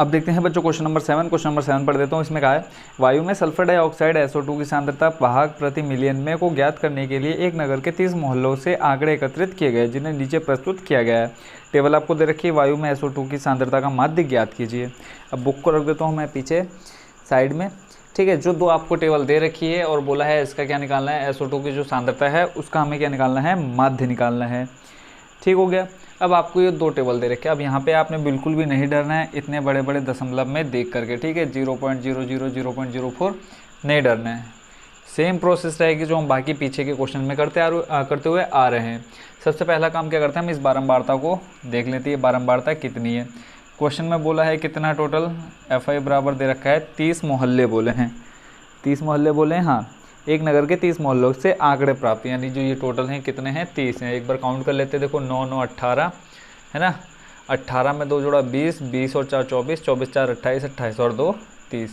अब देखते हैं बच्चों क्वेश्चन नंबर 7 पढ़ देता हूँ। इसमें कहा है वायु में सल्फर डाइऑक्साइड SO2 की सांद्रता वाहक प्रति मिलियन में को ज्ञात करने के लिए एक नगर के 30 मोहल्लों से आंकड़े एकत्रित किए गए जिन्हें नीचे प्रस्तुत किया गया है। टेबल आपको दे रखी है, वायु में SO2 की सांद्रता का माध्य ज्ञात कीजिए। अब बुक को रख देता हूँ मैं पीछे साइड में, ठीक है। जो दो आपको टेबल दे रखी है और बोला है इसका क्या निकालना है, SO2 की जो सांद्रता है उसका हमें क्या निकालना है, माध्य निकालना है। ठीक हो गया। अब आपको ये दो टेबल दे रखे हैं। अब यहाँ पे आपने बिल्कुल भी नहीं डरना है इतने बड़े बड़े दशमलव में देख करके, ठीक है। 0.00 0.04 नहीं डरना है। सेम प्रोसेस रहेगी जो हम बाकी पीछे के क्वेश्चन में करते हुए आ रहे हैं। सबसे पहला काम क्या करते हैं, हम इस बारंबारता को देख लेते हैं। बारंबारता कितनी है, क्वेश्चन में बोला है कितना टोटल, FI बराबर दे रखा है 30 मोहल्ले बोले हैं, 30 मोहल्ले बोले हैं। हाँ, एक नगर के 30 मोहल्लों से आंकड़े प्राप्त, यानी जो ये टोटल हैं कितने हैं, 30 हैं। एक बार काउंट कर लेते हैं, देखो 9 9 18 है ना, 18 में 2 जोड़ा 20, 20 और 4 24, 24 4 28, 28 और 2 30।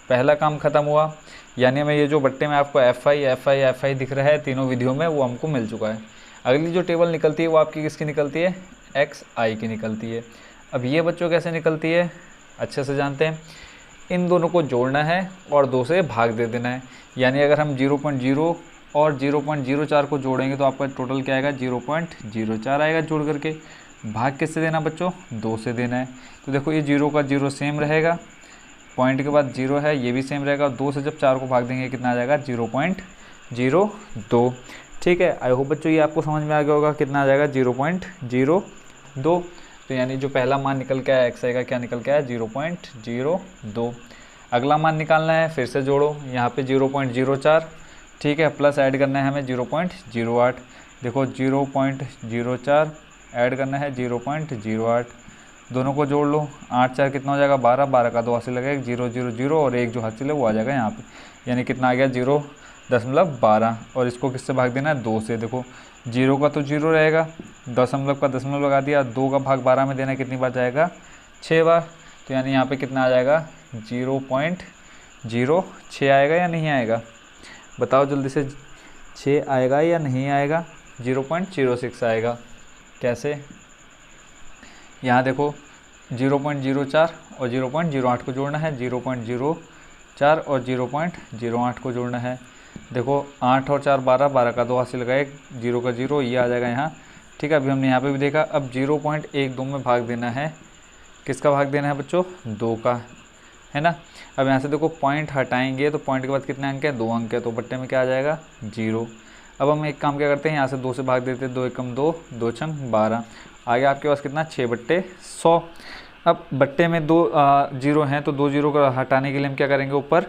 पहला काम खत्म हुआ, यानी हमें ये जो बट्टे में आपको FI दिख रहा है तीनों विधियों में वो हमको मिल चुका है। अगली जो टेबल निकलती है वो आपकी किसकी निकलती है, XI की निकलती है। अब ये बच्चों कैसे निकलती है, अच्छे से जानते हैं। इन दोनों को जोड़ना है और 2 से भाग दे देना है, यानी अगर हम 0.0 और 0.04 को जोड़ेंगे तो आपका टोटल क्या आएगा, 0.04 आएगा। जोड़ करके भाग किससे देना बच्चों, 2 से देना है। तो देखो ये 0 का 0 सेम रहेगा, पॉइंट के बाद 0 है ये भी सेम रहेगा। 2 से जब 4 को भाग देंगे कितना आ जाएगा, 0.02। ठीक है, आई होप बच्चों ये आपको समझ में आ गया होगा कितना आ जाएगा, 0.02। तो यानी जो पहला मान निकल के आया XI का क्या निकल के आया, 0.02। अगला मान निकालना है, फिर से जोड़ो, यहाँ पे 0.04, ठीक है, प्लस ऐड करना है हमें 0.08। देखो 0.04 ऐड करना है 0.08, दोनों को जोड़ लो, 8 4 कितना हो जाएगा, 12, 12 का 2 हासिल लगेगा, 0 0 0 और 1 जो हासिल है वो आ जाएगा यहाँ पे, यानी कितना आ गया, 0.12। और इसको किससे भाग देना है, 2 से। देखो 0 का तो 0 रहेगा, दशमलव का दशमलव लगा दिया, 2 का भाग 12 में देना है, कितनी बार जाएगा, 6 बार। तो यानी यहाँ पे कितना आ जाएगा, 0.06 आएगा या नहीं आएगा, बताओ जल्दी से, 6 आएगा या नहीं आएगा, 0.06 आएगा। कैसे, यहाँ देखो 0.04 और 0.08 को जोड़ना है, 0.04 और 0.08 को जोड़ना है। देखो 8 और 4 12, 12 का 2 हासिल लगाए, 0 का 0 ये आ जाएगा यहाँ, ठीक है। अभी हमने यहाँ पे भी देखा। अब 0.12 में भाग देना है, किसका भाग देना है बच्चों, 2 का, है ना। अब यहाँ से देखो पॉइंट हटाएंगे तो पॉइंट के बाद कितने अंक है, 2 अंक है, तो बट्टे में क्या आ जाएगा, 0। अब हम एक काम क्या करते हैं, यहाँ से 2 से भाग देते हैं, 2 एकम 2, 2 छंग 12, आगे आपके पास कितना, 6/100। अब बट्टे में 2 जीरो हैं तो 2 जीरो को हटाने के लिए हम क्या करेंगे, ऊपर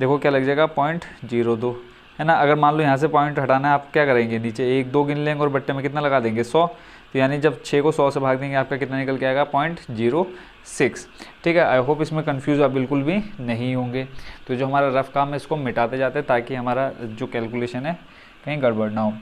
देखो क्या लग जाएगा, 0.02, है ना। अगर मान लो यहाँ से पॉइंट हटाना है, आप क्या करेंगे, नीचे 1 2 गिन लेंगे और बट्टे में कितना लगा देंगे, 100। तो यानी जब 6 को 100 से भाग देंगे आपका कितना निकल के आएगा, 0.06। ठीक है, आई होप इसमें कंफ्यूज आप बिल्कुल भी नहीं होंगे। तो जो हमारा रफ काम है इसको मिटाते जाते हैं ताकि हमारा जो कैलकुलेशन है कहीं गड़बड़ ना हो।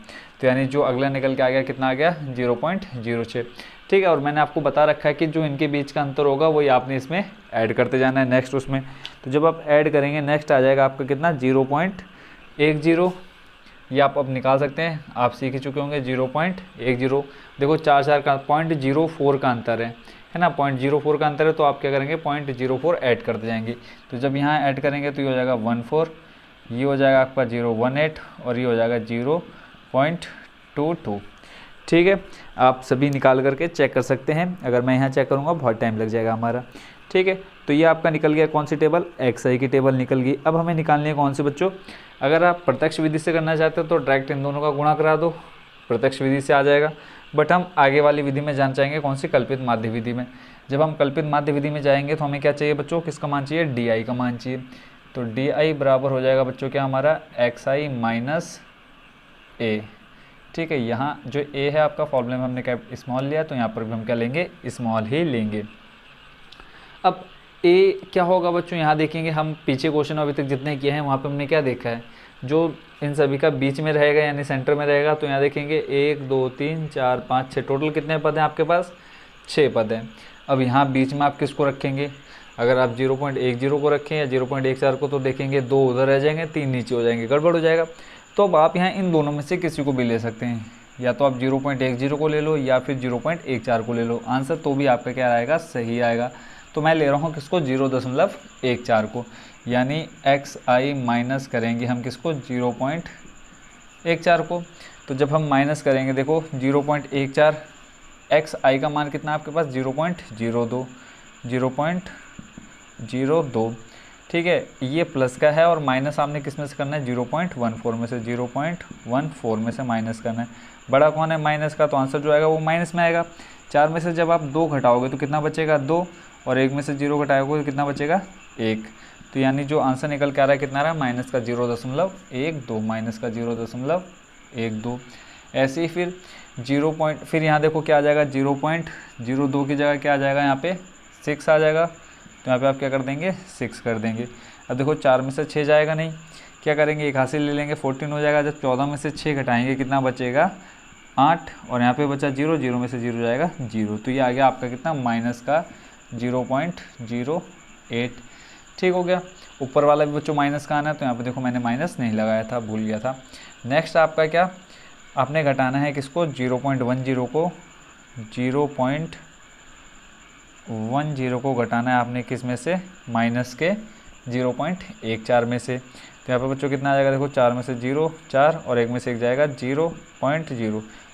तो यानी जो अगला निकल के आ गया, कितना आ गया, 0.06। ठीक है, और मैंने आपको बता रखा है कि जो इनके बीच का अंतर होगा वही आपने इसमें ऐड करते जाना है नेक्स्ट उसमें। तो जब आप ऐड करेंगे नेक्स्ट आ जाएगा आपका कितना, 0.10। ये आप अब निकाल सकते हैं, आप सीख ही चुके होंगे, 0.10। देखो 4 4 का 0.04 का अंतर है ना, 0.04 का अंतर है, तो आप क्या करेंगे, 0.04 ऐड करते जाएंगे। तो जब यहाँ ऐड करेंगे तो ये हो जाएगा 14, ये हो जाएगा आपका 0.18 और ये हो जाएगा 0.22। ठीक है, आप सभी निकाल करके चेक कर सकते हैं। अगर मैं यहाँ चेक करूँगा बहुत टाइम लग जाएगा हमारा। ठीक है, तो ये आपका निकल गया कौन सी टेबल, XI की टेबल निकल गई। अब हमें निकालनी है कौन सी बच्चों, अगर आप प्रत्यक्ष विधि से करना चाहते हो तो डायरेक्ट इन दोनों का गुणा करा दो, प्रत्यक्ष विधि से आ जाएगा। बट हम आगे वाली विधि में जान चाहेंगे कौन सी, कल्पित माध्य विधि में। जब हम कल्पित माध्य विधि में जाएंगे तो हमें क्या चाहिए बच्चों, किसका मान चाहिए, DI का मान चाहिए। तो DI बराबर हो जाएगा बच्चों क्या हमारा, XI माइनस A। ठीक है, यहाँ जो A है आपका फॉर्मूले में हमने क्या स्मॉल लिया, तो यहाँ पर भी हम क्या लेंगे, स्मॉल ही लेंगे। अब A क्या होगा बच्चों, यहाँ देखेंगे हम पीछे क्वेश्चन अभी तक जितने किए हैं वहाँ पे हमने क्या देखा है, जो इन सभी का बीच में रहेगा यानी सेंटर में रहेगा। तो यहाँ देखेंगे 1 2 3 4 5 6, टोटल कितने पद हैं आपके पास, 6 पद हैं। अब यहाँ बीच में आप किसको रखेंगे, अगर आप 0.10 को रखें या 0.14 को, तो देखेंगे 2 उधर रह जाएंगे, 3 नीचे हो जाएंगे, गड़बड़ हो जाएगा। तो अब आप यहाँ इन दोनों में से किसी को भी ले सकते हैं, या तो आप 0.10 को ले लो या फिर 0.14 को ले लो, आंसर तो भी आपका क्या आएगा, सही आएगा। तो मैं ले रहा हूँ किसको 0.14 को, यानी xi माइनस करेंगे हम किसको 0.14 को। तो जब हम माइनस करेंगे देखो 0.14, xi का मान कितना आपके पास 0.02, 0.02, ठीक है। ये प्लस का है और माइनस आपने किस में से करना है 0.14 में से, 0.14 में से माइनस करना है। बड़ा कौन है माइनस का, तो आंसर जो आएगा वो माइनस में आएगा। 4 में से जब आप 2 घटाओगे तो कितना बचेगा 2, और 1 में से 0 घटाओगे तो कितना बचेगा 1। तो यानी जो आंसर निकल के आ रहा है कितना आ रहा है माइनस का 0.12, माइनस का 0.12। ऐसे ही फिर फिर यहाँ देखो क्या आ जाएगा 0.02 की जगह क्या आ जाएगा यहाँ पे 6 आ जाएगा। तो यहाँ पे आप क्या कर देंगे 6 कर देंगे। अब देखो 4 में से 6 जाएगा नहीं, क्या करेंगे एक हासिल ले लेंगे 14 हो जाएगा। जब 14 में से 6 घटाएंगे कितना बचेगा 8, और यहाँ पे बचा 0, 0 में से 0 जाएगा 0। तो ये आ गया आपका कितना माइनस का 0.08, ठीक हो गया। ऊपर वाला भी बच्चों माइनस का आना है, तो यहाँ पे देखो मैंने माइनस नहीं लगाया था, भूल गया था। नेक्स्ट आपका क्या, आपने घटाना है किसको 0.10 को, 0.10 को घटाना है आपने किस में से माइनस के 0.14 में से। तो यहाँ पे बच्चों कितना आ जाएगा देखो 4 में से 0 4, और 1 में से 1 जाएगा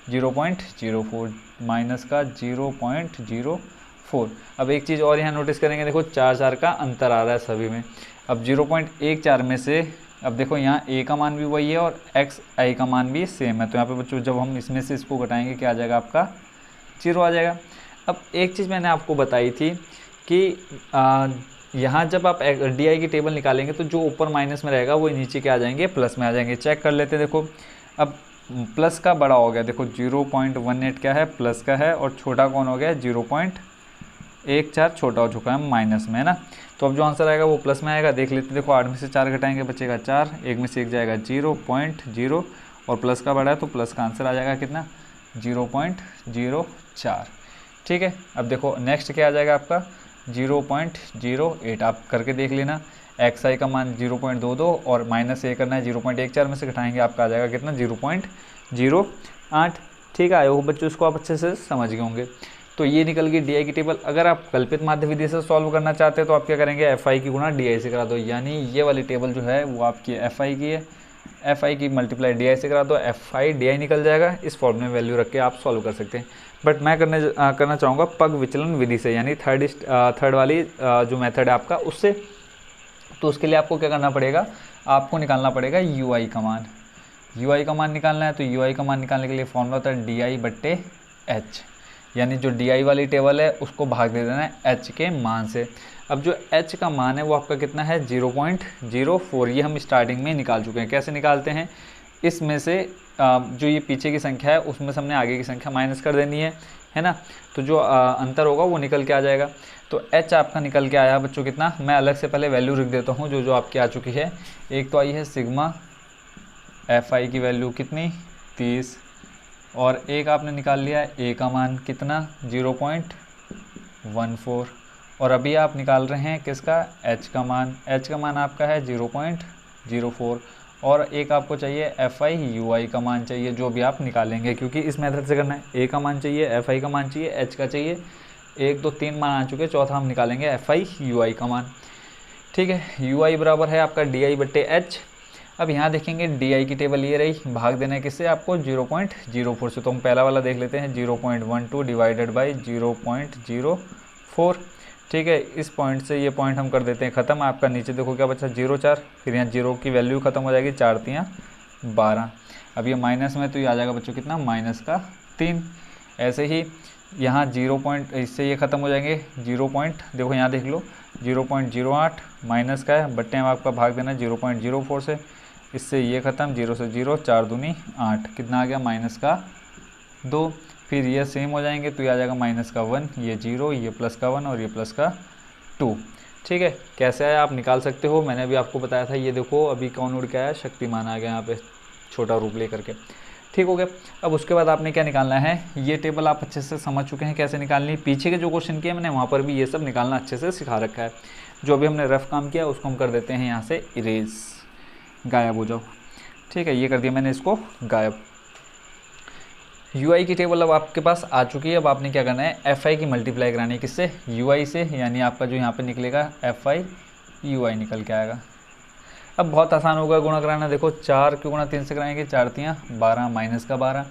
0.04, माइनस का 0.04। अब एक चीज़ और यहाँ नोटिस करेंगे, देखो 4 का अंतर आ रहा है सभी में। अब 0.14 में से अब देखो यहाँ a का मान भी वही है और xi का मान भी सेम है। तो यहाँ पे बच्चों जब हम इसमें से इसको घटाएंगे क्या आ जाएगा आपका 0 आ जाएगा। अब एक चीज़ मैंने आपको बताई थी कि यहाँ जब आप डी की टेबल निकालेंगे तो जो ऊपर माइनस में रहेगा वो नीचे क्या आ जाएंगे प्लस में आ जाएंगे। चेक कर लेते हैं, देखो अब प्लस का बड़ा हो गया, देखो 0.18 क्या है प्लस का है, और छोटा कौन हो गया 0.14 छोटा हो चुका है माइनस में, है ना। तो अब जो आंसर आएगा वो प्लस में आएगा। देख लेते हैं, देखो 8 में से 4 घटाएंगे बचेगा 4, 1 में से 1 जाएगा 0.0, और प्लस का बड़ा है तो प्लस का आंसर आ जाएगा कितना 0.04, ठीक है। अब देखो नेक्स्ट क्या आ जाएगा आपका 0.08, आप करके देख लेना। xi का मान 0.22 और माइनस a करना है 0.14 में से घटाएंगे आपका आ जाएगा कितना 0.08, ठीक है। आयो बच्चों इसको आप अच्छे से समझ गए होंगे। तो ये निकल गई डी की टेबल। अगर आप कल्पित माध्य विधि से सॉल्व करना चाहते हैं तो आप क्या करेंगे fi की गुणा डी से करा दो, यानी ये वाली टेबल जो है वो आपकी fi की है, fi की मल्टीप्लाई डी से करा दो, fi डी निकल जाएगा। इस फॉर्म में वैल्यू रख के आप सॉल्व कर सकते हैं। बट मैं करना चाहूँगा पग विचलन विधि से, यानी थर्ड वाली जो मेथड है आपका उससे। तो उसके लिए आपको क्या करना पड़ेगा, आपको निकालना पड़ेगा ui का मान। ui का मान निकालना है तो ui का मान निकालने के लिए फॉर्मूला होता है di/h, यानी जो di वाली टेबल है उसको भाग दे देना है h के मान से। अब जो h का मान है वो आपका कितना है 0.04, ये हम स्टार्टिंग में निकाल चुके हैं। कैसे निकालते हैं, इसमें से जो ये पीछे की संख्या है उसमें से हमने आगे की संख्या माइनस कर देनी है ना। तो जो अंतर होगा वो निकल के आ जाएगा। तो h आपका निकल के आया बच्चों कितना, मैं अलग से पहले वैल्यू लिख देता हूँ जो आपकी आ चुकी है। एक तो आई है सिग्मा fi की वैल्यू कितनी 30, और एक आपने निकाल लिया है a का मान कितना 0.14, और अभी आप निकाल रहे हैं किसका h का मान आपका है 0.04, और एक आपको चाहिए fi ui का मान चाहिए, जो भी आप निकालेंगे क्योंकि इस मेथड से करना है। a का मान चाहिए, fi का मान चाहिए, h का चाहिए, 1 2 3 मान आ चुके, चौथा हम निकालेंगे fi ui का मान, ठीक है। ui बराबर है आपका di/h। अब यहाँ देखेंगे di की टेबल ये रही, भाग देना है किससे आपको 0.04 से। तो हम पहला वाला देख लेते हैं 0.12 डिवाइडेड बाई 0.04, ठीक है। इस पॉइंट से ये पॉइंट हम कर देते हैं ख़त्म। आपका नीचे देखो क्या बचा 0.4, फिर यहाँ 0 की वैल्यू ख़त्म हो जाएगी, 4 3 12। अब ये माइनस में तो ये आ जाएगा बच्चों कितना माइनस का 3। ऐसे ही यहाँ 0 पॉइंट, इससे ये ख़त्म हो जाएंगे 0 पॉइंट, देखो यहाँ देख लो 0.08 माइनस का है, बट्टे में आपका भाग देना 0.04 से, इससे ये ख़त्म 0 से 0, 4 दूनी 8, कितना आ गया माइनस का 2। फिर ये सेम हो जाएंगे तो ये आ जाएगा माइनस का 1, ये 0, ये प्लस का 1 और ये प्लस का 2, ठीक है। कैसे आया आप निकाल सकते हो, मैंने अभी आपको बताया था। ये देखो अभी कौन उड़ के आया, शक्तिमान आ गया यहाँ पे छोटा रूप ले करके, ठीक हो गया। अब उसके बाद आपने क्या निकालना है, ये टेबल आप अच्छे से समझ चुके हैं कैसे निकालनी। पीछे के जो क्वेश्चन किए मैंने वहाँ पर भी ये सब निकालना अच्छे से सिखा रखा है। जो अभी हमने रफ काम किया उसको हम कर देते हैं यहाँ से इरेज, गायब हो जाओ, ठीक है। ये कर दिया मैंने इसको गायब। UI की टेबल अब आपके पास आ चुकी है। अब आपने क्या करना है, FI की मल्टीप्लाई करानी है किससे, UI से, यानी आपका जो यहाँ पे निकलेगा FI UI निकल के आएगा। अब बहुत आसान होगा गुणा कराना। देखो 4 के गुणा 3 से कराएंगे, 4 तियाँ 12 माइनस का 12,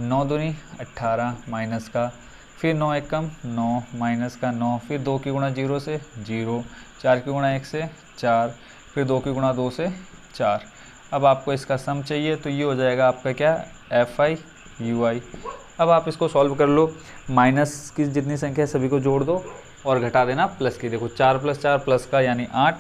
9 दूनी 18 माइनस का, फिर 9 एक कम 9 माइनस का 9, फिर 2 की गुणा 0 से 0, 4 की गुणा 1 से 4, फिर 2 की गुणा 2 से 4। अब आपको इसका सम चाहिए तो ये हो जाएगा आपका क्या, FI UI। अब आप इसको सॉल्व कर लो, माइनस की जितनी संख्या है सभी को जोड़ दो और घटा देना प्लस की। देखो 4 + 4 प्लस का यानी 8,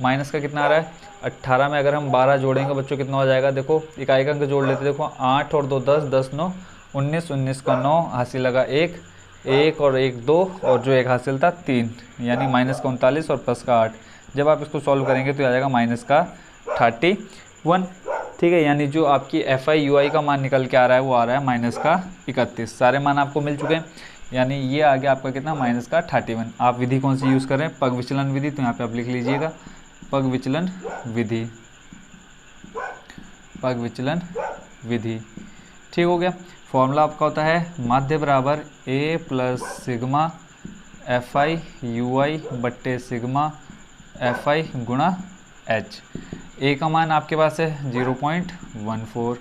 माइनस का कितना आ रहा है 18 में अगर हम 12 जोड़ेंगे बच्चों कितना हो जाएगा, देखो इकाई का अंक जोड़ लेते, देखो 8 और 2 10, 10 9 19, 19 का 9, हासिल लगा 1, 1 और 1 2, और जो एक हासिल था 3, यानी माइनस का 39 और प्लस का 8। जब आप इसको सॉल्व करेंगे तो आ जाएगा माइनस का 31। ठीक है, यानी जो आपकी FI UI का मान निकल के आ रहा है वो आ रहा है माइनस का 31। सारे मान आपको मिल चुके हैं, यानी ये आ गया आपका कितना, माइनस का 31। आप विधि कौन सी यूज़ कर रहे हैं, पग विचलन विधि, तो यहाँ पे आप लिख लीजिएगा पग विचलन विधि, पग विचलन विधि। ठीक हो गया। फॉर्मूला आपका होता है माध्य बराबर A + सिग्मा FI UI बट्टे सिग्मा FI गुणा H। A का मान आपके पास है 0.14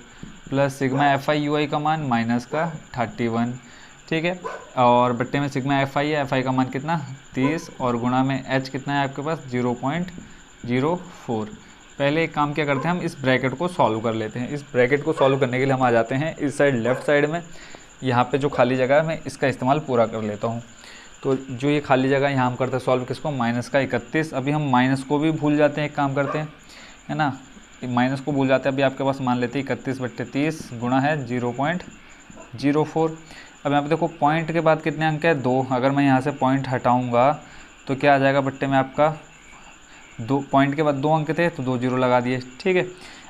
प्लस सिग्मा FI UI का मान माइनस का 31। ठीक है, और बट्टे में सिग्मा FI है, FI का मान कितना 30, और गुणा में H कितना है आपके पास 0.04। पहले एक काम क्या करते हैं, हम इस ब्रैकेट को सॉल्व कर लेते हैं। इस ब्रैकेट को सॉल्व करने के लिए हम आ जाते हैं इस साइड लेफ़्ट साइड में। यहाँ पे जो खाली जगह है मैं इसका इस्तेमाल पूरा कर लेता हूँ। तो जो ये खाली जगह यहाँ हम करते हैं सॉल्व किसको, माइनस का 31। अभी हम माइनस को भी भूल जाते हैं, एक काम करते हैं, है ना, माइनस को भूल जाते हैं। अभी आपके पास मान लेते हैं 31 बट्टे 30 गुणा है 0.04। अब यहाँ पे देखो पॉइंट के बाद कितने अंक है 2, अगर मैं यहाँ से पॉइंट हटाऊँगा तो क्या आ जाएगा बट्टे में आपका 2, पॉइंट के बाद 2 अंक थे तो 2 0 लगा दिए। ठीक है,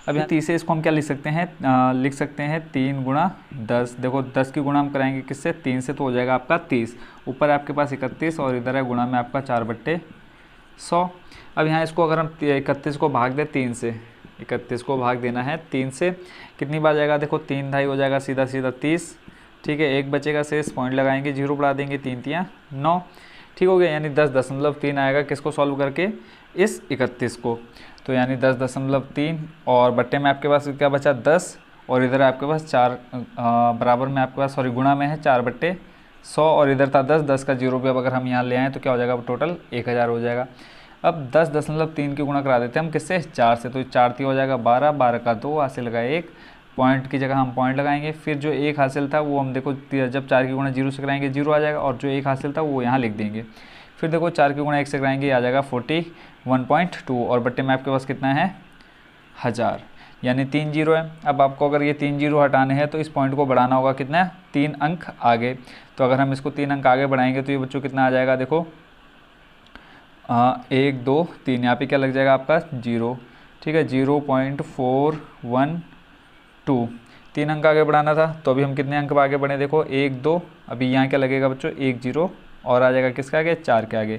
अब यहाँ 30 से इसको हम क्या लिख सकते हैं, लिख सकते हैं 3 गुणा 10। देखो 10 की गुणा हम कराएंगे किससे, 3 से, तो हो जाएगा आपका 30। ऊपर आपके पास 31 और इधर है गुणा में आपका 4/100। अब यहाँ इसको अगर हम 31 को भाग दें 3 से, 31 को भाग देना है 3 से, कितनी बार जाएगा, देखो 3 ढाई हो जाएगा सीधा सीधा 30। ठीक है, एक बचेगा शेष, पॉइंट लगाएंगे, 0 बढ़ा देंगे, 3 तियाँ 9। ठीक हो गया, यानी 10.3 आएगा किसको सॉल्व करके, इस 31 को। तो यानी 10.3, और बट्टे में आपके पास क्या बचा 10, और इधर आपके पास 4 बराबर में आपके पास सॉरी गुणा में है 4/100, और इधर था 10, 10 का 0 भी अब अगर हम यहाँ ले आएँ तो क्या हो जाएगा, टोटल 1000 हो जाएगा। अब 10.3 की गुणा करा देते हैं हम किससे, 4 से, तो 4 3 हो जाएगा 12, 12 का 2, हासिल लगा 1, पॉइंट की जगह हम पॉइंट लगाएंगे। फिर जो 1 हासिल था वो हम देखो जब 4 की गुणा 0 से कराएंगे 0 आ जाएगा, और जो 1 हासिल था वो यहाँ लिख देंगे। फिर देखो 4 की गुणा 1 से कराएंगे आ जाएगा 41.2, और बट्टे में आपके पास कितना है 1000, यानी 3 0 है। अब आपको अगर ये 3 0 हटाने हैं तो इस पॉइंट को बढ़ाना होगा कितना, 3 अंक आगे। तो अगर हम इसको 3 अंक आगे बढ़ाएंगे तो ये बच्चों कितना आ जाएगा, देखो 1 2 3, यहाँ पे क्या लग जाएगा आपका 0। ठीक है, 0.412, 3 अंक आगे बढ़ाना था, तो अभी हम कितने अंक आगे बढ़े, देखो 1 2, अभी यहाँ क्या लगेगा बच्चों 1 0 और आ जाएगा किसके आगे, 4 के आगे।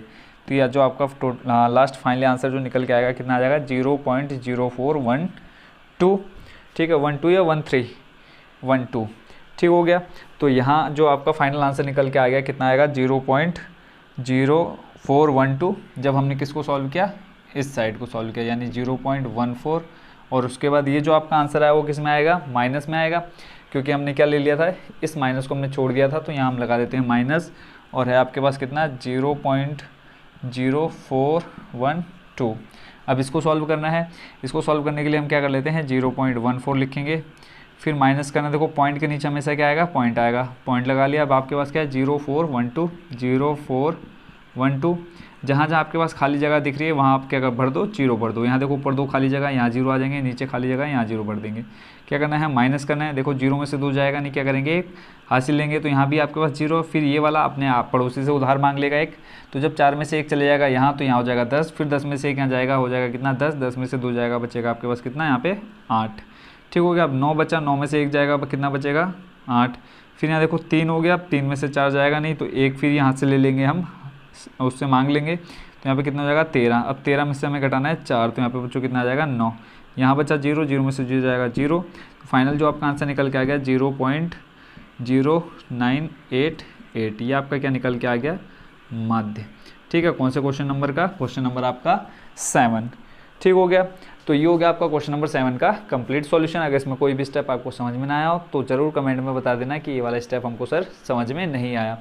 तो यह जो आपका लास्ट फाइनली आंसर जो निकल के आएगा कितना आ जाएगा 0.0412। ठीक है, 12 या 1312। ठीक हो गया। तो यहाँ जो आपका फाइनल आंसर निकल के आ गया कितना आएगा 0.0412, जब हमने किसको सॉल्व किया, इस साइड को सॉल्व किया, यानी 0.14। और उसके बाद ये जो आपका आंसर आया वो किस में आएगा, माइनस में आएगा, क्योंकि हमने क्या ले लिया था, इस माइनस को हमने छोड़ दिया था, तो यहाँ हम लगा देते हैं माइनस, और है आपके पास कितना 0.0412। अब इसको सॉल्व करना है, इसको सॉल्व करने के लिए हम क्या कर लेते हैं 0.14 लिखेंगे, फिर माइनस करना, देखो पॉइंट के नीचे हमेशा क्या आएगा, पॉइंट आएगा, पॉइंट लगा लिया। अब आपके पास क्या है 0412, जहाँ जहाँ आपके पास खाली जगह दिख रही है वहाँ आप क्या कर भर दो, 0 भर दो। यहाँ देखो ऊपर 2 खाली जगह, यहाँ 0 आ जाएंगे, नीचे खाली जगह यहाँ 0 भर देंगे। क्या करना है, माइनस करना है, देखो 0 में से 2 जाएगा नहीं, क्या करेंगे 1 हासिल लेंगे, तो यहाँ भी आपके पास 0। फिर ये वाला अपने आप पड़ोसी से उधार मांग लेगा 1, तो जब 4 में से 1 चले जाएगा यहाँ, तो यहाँ हो जाएगा 10, फिर 10 में से 1 यहाँ जाएगा, हो जाएगा कितना 10, 10 में से 2 जाएगा, बचेगा आपके पास कितना यहाँ पे 8। ठीक हो गया। अब 9 बचा, 9 में से 1 जाएगा, कितना बचेगा 8। फिर यहाँ देखो 3 हो गया, अब 3 में से 4 जाएगा नहीं, तो 1 फिर यहाँ से ले लेंगे हम, उससे मांग लेंगे, तो यहाँ पे कितना हो जाएगा 13। अब 13 में से हमें घटाना है 4, तो यहाँ पे बच्चों कितना आ जाएगा 9। यहाँ बचा 0, 0 में से 0 जाएगा 0। फाइनल जो आपका आंसर निकल के आ गया 0988, ये आपका क्या निकल के आ गया, माध्य। ठीक है, कौन से क्वेश्चन नंबर का, क्वेश्चन नंबर आपका 7। ठीक हो गया। तो ये हो गया आपका क्वेश्चन नंबर 7 का कंप्लीट सॉल्यूशन। अगर इसमें कोई भी स्टेप आपको समझ में ना आया हो तो जरूर कमेंट में बता देना कि ये वाला स्टेप हमको सर समझ में नहीं आया।